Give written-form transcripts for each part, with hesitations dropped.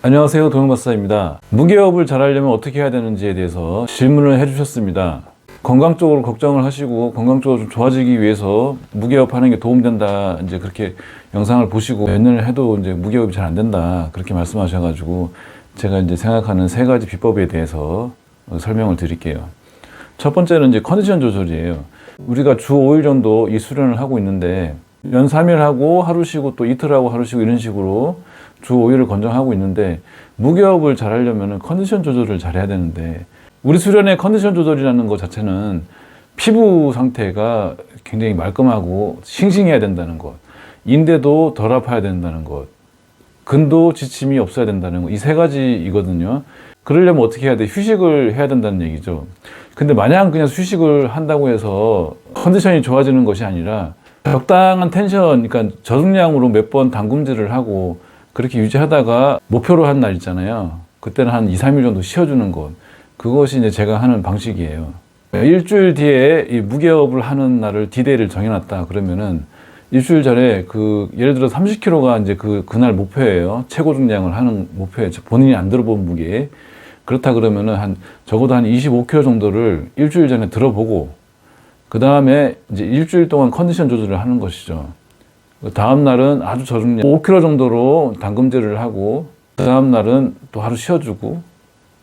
안녕하세요, 동영박사입니다. 무게업을 잘하려면 어떻게 해야 되는지에 대해서 질문을 해주셨습니다. 건강 쪽으로 걱정을 하시고 건강 쪽으로 좀 좋아지기 위해서 무게업 하는 게 도움된다, 이제 그렇게 영상을 보시고 몇 년을 해도 이제 무게업이 잘 안 된다, 그렇게 말씀하셔가지고 제가 이제 생각하는 3가지 비법에 대해서 설명을 드릴게요. 첫 번째는 이제 컨디션 조절이에요. 우리가 주 5일 정도 이 수련을 하고 있는데 연 3일 하고 하루 쉬고 또 이틀 하고 하루 쉬고 이런 식으로 주 5일을 권장하고 있는데, 무게업을 잘 하려면 컨디션 조절을 잘 해야 되는데, 우리 수련의 컨디션 조절이라는 것 자체는 피부 상태가 굉장히 말끔하고 싱싱해야 된다는 것, 인대도 덜 아파야 된다는 것, 근도 지침이 없어야 된다는 것, 이 3가지이거든요. 그러려면 어떻게 해야 돼? 휴식을 해야 된다는 얘기죠. 근데 마냥 그냥 휴식을 한다고 해서 컨디션이 좋아지는 것이 아니라 적당한 텐션, 그러니까 저중량으로 몇 번 담금질을 하고 그렇게 유지하다가 목표로 한 날 있잖아요. 그때는 한 2, 3일 정도 쉬어주는 것. 그것이 이제 제가 하는 방식이에요. 일주일 뒤에 이 무게업을 하는 날을 디데이를 정해놨다 그러면은 일주일 전에 예를 들어 30kg가 이제 그날 목표예요. 최고 중량을 하는 목표예요. 본인이 안 들어본 무게. 그렇다 그러면은 적어도 한 25kg 정도를 일주일 전에 들어보고, 그 다음에 이제 일주일 동안 컨디션 조절을 하는 것이죠. 다음 날은 아주 저중량 5kg 정도로 담금질을 하고, 그 다음 날은 또 하루 쉬어주고,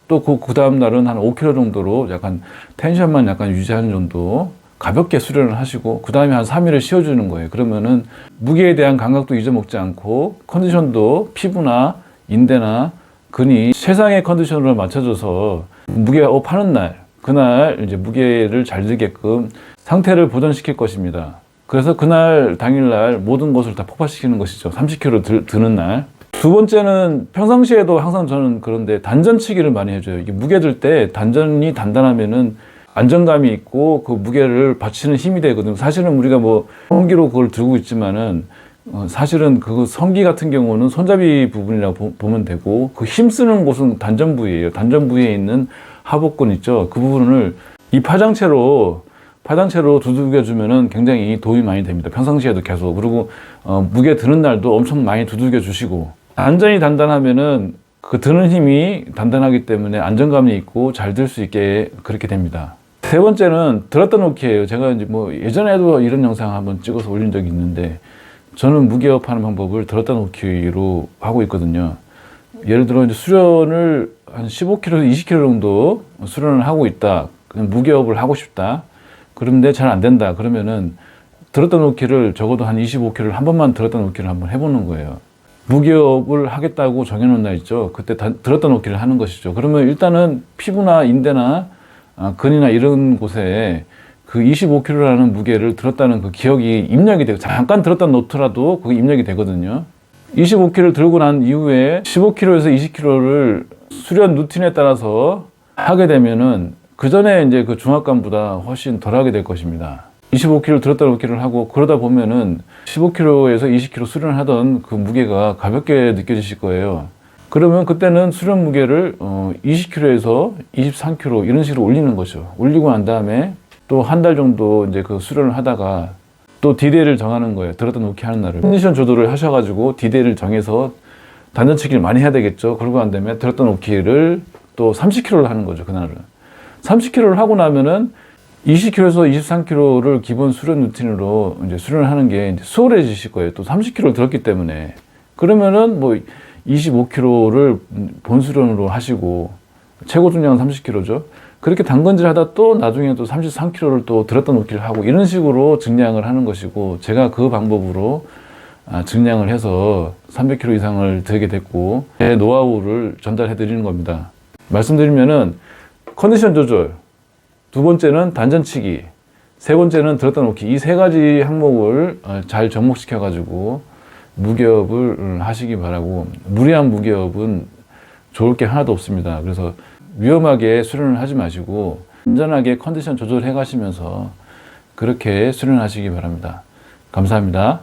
또 그 다음 날은 한 5kg 정도로 약간 텐션만 약간 유지하는 정도 가볍게 수련을 하시고, 그 다음에 한 3일을 쉬어주는 거예요. 그러면은 무게에 대한 감각도 잊어먹지 않고 컨디션도 피부나 인대나 근이 최상의 컨디션으로 맞춰줘서 무게업 하는 날, 그날 이제 무게를 잘 들게끔 상태를 보존시킬 것입니다. 그래서 그날 당일날 모든 것을 다 폭발시키는 것이죠. 30kg 드는 날. 두 번째는 평상시에도 항상 저는 그런데 단전치기를 많이 해줘요. 이게 무게 들 때 단전이 단단하면은 안정감이 있고 그 무게를 받치는 힘이 되거든요. 사실은 우리가 뭐 성기로 그걸 들고 있지만은 사실은 그 성기 같은 경우는 손잡이 부분이라고 보면 되고, 그 힘쓰는 곳은 단전 부위예요. 단전 부위에 있는 하복근 있죠. 그 부분을 이 파장체로 두들겨주면은 굉장히 도움이 많이 됩니다. 평상시에도 계속. 그리고 무게 드는 날도 엄청 많이 두들겨주시고, 안전이 단단하면은 그 드는 힘이 단단하기 때문에 안정감이 있고 잘 들 수 있게 그렇게 됩니다. 세 번째는 들었다 놓기예요. 제가 이제 뭐 예전에도 이런 영상 한번 찍어서 올린 적이 있는데, 저는 무게업 하는 방법을 들었다 놓기로 하고 있거든요. 예를 들어 이제 수련을 한 15kg에서 20kg 정도 수련을 하고 있다. 그냥 무게업을 하고 싶다. 그런데 잘 안 된다. 그러면은 들었다 놓기를 적어도 한 25kg를 한 번만 들었다 놓기를 한번 해보는 거예요. 무게업을 하겠다고 정해놓은 날 있죠. 그때 들었다 놓기를 하는 것이죠. 그러면 일단은 피부나 인대나 근이나 이런 곳에 그 25kg라는 무게를 들었다는 그 기억이 입력이 되고, 잠깐 들었다 놓더라도 그게 입력이 되거든요. 25kg를 들고 난 이후에 15kg에서 20kg를 수련 루틴에 따라서 하게 되면은 그 전에 이제 그 중압감보다 훨씬 덜 하게 될 것입니다. 25kg 들었다 놓기를 하고 그러다 보면은 15kg에서 20kg 수련을 하던 그 무게가 가볍게 느껴지실 거예요. 그러면 그때는 수련 무게를 20kg에서 23kg 이런 식으로 올리는 거죠. 올리고 난 다음에 또 한 달 정도 이제 그 수련을 하다가 또 디데이를 정하는 거예요. 들었다 놓기 하는 날을. 컨디션 조절을 하셔가지고 디데이를 정해서 단전치기를 많이 해야 되겠죠. 그러고 난 다음에 들었다 놓기를 또 30kg를 하는 거죠. 그날은. 30kg를 하고 나면은 20kg에서 23kg를 기본 수련 루틴으로 이제 수련을 하는 게 이제 수월해지실 거예요. 또 30kg를 들었기 때문에. 그러면은 뭐 25kg를 본 수련으로 하시고, 최고 중량은 30kg죠. 그렇게 당근질 하다 또 나중에 또 33kg를 또 들었다 놓기를 하고 이런 식으로 증량을 하는 것이고, 제가 그 방법으로 증량을 해서 300kg 이상을 들게 됐고, 제 노하우를 전달해 드리는 겁니다. 말씀드리면은 컨디션 조절, 두 번째는 단전치기, 세 번째는 들었다 놓기, 이 3가지 항목을 잘 접목시켜 가지고 무게업을 하시기 바라고, 무리한 무게업은 좋을 게 하나도 없습니다. 그래서 위험하게 수련을 하지 마시고 안전하게 컨디션 조절해 가시면서 그렇게 수련하시기 바랍니다. 감사합니다.